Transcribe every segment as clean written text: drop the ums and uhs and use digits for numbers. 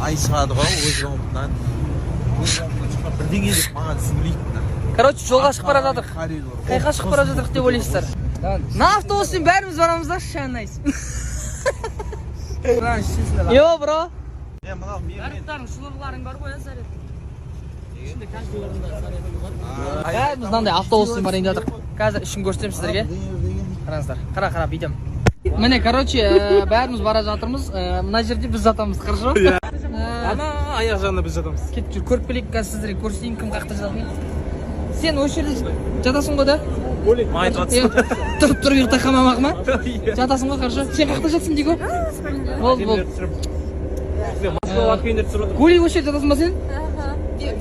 ай шығады ғой өз оңымнан. Бірдеңе деп маған сөйлейтін. Короче, жолға шығып бара жатырық. Қайқа шығып бара жатырық деп ойлайсыздар. На автобуспен бәріміз барамыз да, шанайс. Йо, бро. Бәріптарың, шылырларың бар ғой, Зарет. Ішінде каждый орында Заретің бар. Бәріміз мынандай автобуспен барайын жатырық. Қазір ішін көрсетемін сіздерге. Қараңыздар, қара, бүйтем. Міне, короче, бәріміз бара жатырмыз. Мына жерде біз жатамыз, хорошо? Ана аяқ жағында біз жатамыз. Кетіп жүр, көріп келейік, қазір сіздерге көрсетейін кім қақта жататын. Сен осы жерде жатасың ғой да? Май жатсың. Тұрып ұйықта қамамақ ма? Жатасың ғой, хорошо? Сен қақта жатсың дейгі? Бол. Москва күйіндер түсіріп отыр. Гули осы жерде жатасың ба сен?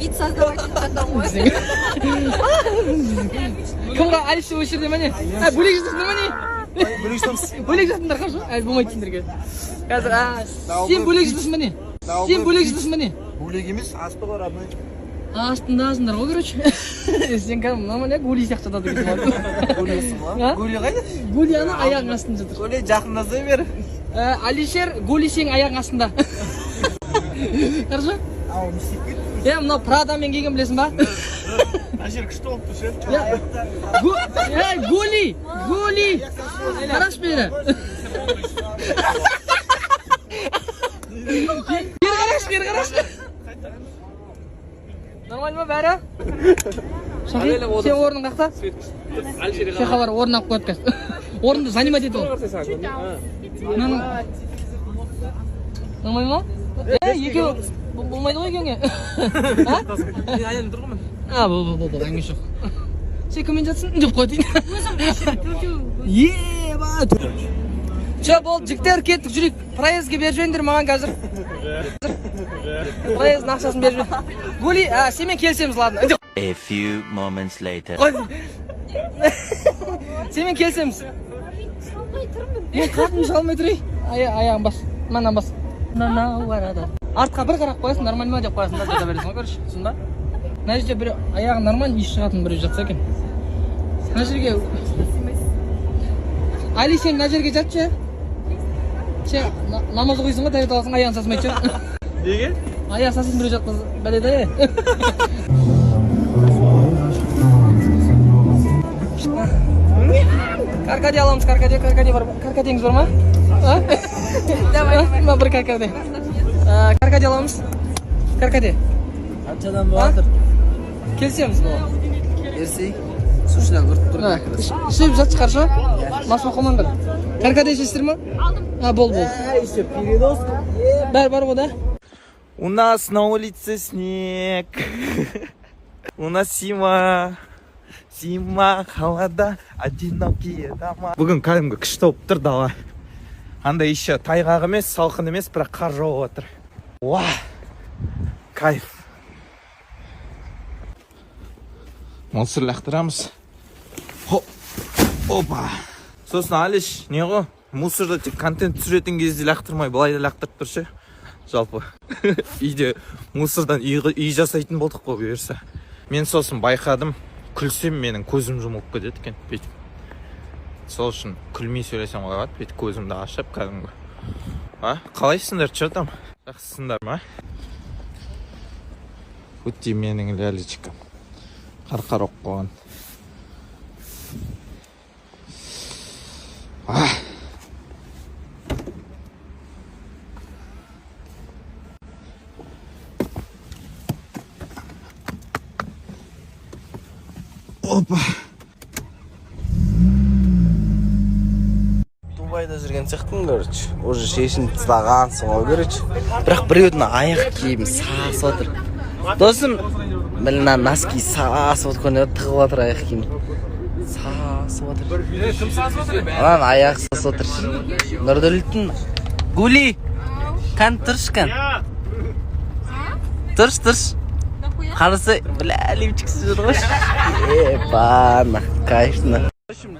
Вид создавать домой. Кімға Алиша осы жерде ма не? Бөлек жатасыңдар ма не? Бөлек жатамыз. Бөлек жатыңдар, хорошо? Әлі болмайды сендерге. Қазір, сен бөлек жатасың ба не? Сен бөлек жатасың ба не? Бөлек емес, асты бар адной. Астындасыңдар ғой, короче. Сен кәдім нормально Гули сияқты жатады екен. Гулесің ба? Гуле қайда? Гули ана аяғың астында жатыр. Гуле жақындасай бер. Алишер, Гули сенің аяғың астында. Хорошо? Ау, не істеп кеттің? Мынау Прадамен келген білесің ба? Ана жер күшті болып тұр ше. Гули! Қараш бері. Бері қараш. Нормально ма бәрі? Шахи, сен орның қақта? Сен қабар орын алып қойып қазір. Орынды занимать ет ол. Нормально ма? Екеу болмайды ғой екеуіңе. Аян тұр ғой мен. Бол, әңгіме жоқ. Сен кіммен жатсың? Деп қойдың. Че, бол, жіктер кеттік жүрек. Проездге беріп жөндер маған қазір. Проездың ақшасын беріп жөндер. Гули, сенмен келісеміз, ладно. A few moments later. Сенмен келісеміз. Мен қатын шалмай тұрай. Аяғын бас, манан бас. Артқа бір қарақ қоясың, нормально ма деп қоясың да, жата бересің ғой, көрші, түсін ба? Мына жерде бір аяғын нормально еш шығатын біреу жатса екен. Мына жерге... Али, сен мына жерге жатшы. Сен намаз оқисың ғой, дәрет аласың, аяғын сасымайды ше. Неге? Аяқ сасын біреу жатқыз, бәледі. Каркаде аламыз, каркаде бар. Каркадеңіз бар ма? Давай. Бір каркаде. Каркаде аламыз. Каркаде. Қаншадан болатыр? Келсеміз бұл. Ерсей. Сушыдан көріп тұр. Ішіп жатшы қаршы. Масма қомаңдар. Каркаде ішесіздер ма? Алдым. Бол. Еще переноска. Бар ғой да. У нас на улице снег. У нас зима. Зима, холода, одинокие дома. Бүгін кәдімгі күшті болып тұр дала. Андай еще тайғақ емес, салқын емес, бірақ қар жауып отыр. Уа! Кайф. Мусор лақтырамыз. Опа! Сосын Алиш, не ғой? Мусорда тек контент түсіретін кезде лақтырмай, былай да лақтырып тұршы. Жалпы. Үйде мусордан үй жасайтын болдық қой бұйырса. Мен сосын байқадым. Күлсем менің көзім жұмылып кетеді екен, бүйтіп. Сол үшін күлмей сөйлесем қойғат, бүйтіп көзімді ашып кәдімгі. Қалайсыңдар, че там? Жақсысыңдар ма? Өтті менің лялечкам. Қарқар оқып қойған. Опа! Дубайда жүрген сияқтымын, короче. Уже шешініп тастағансың ғой, короче. Бірақ біреудің аяқ киім сасып отыр. Досым, мына носки сасып отыр, тығып отыр аяқ киім. Сасып отыр. Кім сасып отыр? Анан аяқ сасып отыр. Нұрдәулеттің Гули, кән тұрш кән. Тұрш. Қарысы, бля, лимчиксіз жүр ғой. Епана, кайфны.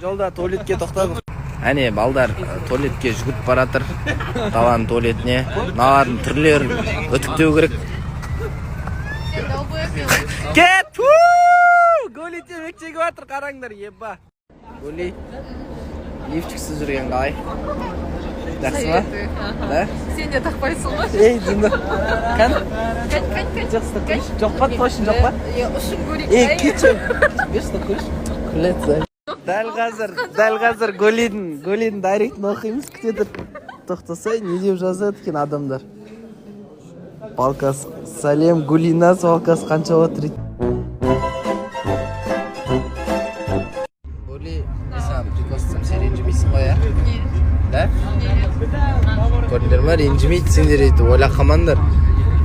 Жолда туалетке тоқтадық. Әне, балдар туалетке жүгіріп баратыр. Талан туалетіне. Налардың түрлерін өтіктеу керек. Кет! Гули темек жегіп атыр, қараңдар, епа. Гули, лифчиксіз жүрген қалай. Жақсы ма? Да? Сен де тақпайсың ғой. Ей, жынды. Кән? Кән. Жақсы көріш. Жоқ па, точно жоқ па? Ұшын көрейік. Ей, кетші. Бешті көріш. Күлет, дәл қазір Голидің дайректін оқимыз, күтетір. Тоқтаса, не деп жазады екен адамдар. Балкас, сәлем, Гулинас, Балкас қанша отырайды? Голи, мен саған прикостым, сен ренжімейсің ғой, ә? Да? Көрдіңдер ма, ренжімейді сендер еді, ойлақамандар.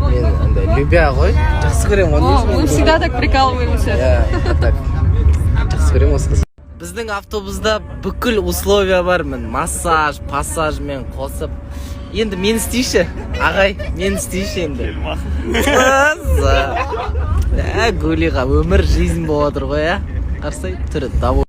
Мен андай любя ғой, жақсы көрем ғой. Мы всегда так прикалываемся. Так, жақсы көрем осы қыз. Біздің автобуста бүкіл условия бар, мен массаж, пассажмен қосып. Енді мен істейші, ағай, мен істейші енді. Гулиға өмір жизнь болады ғой, ә? Қарсай, түрі дабыл.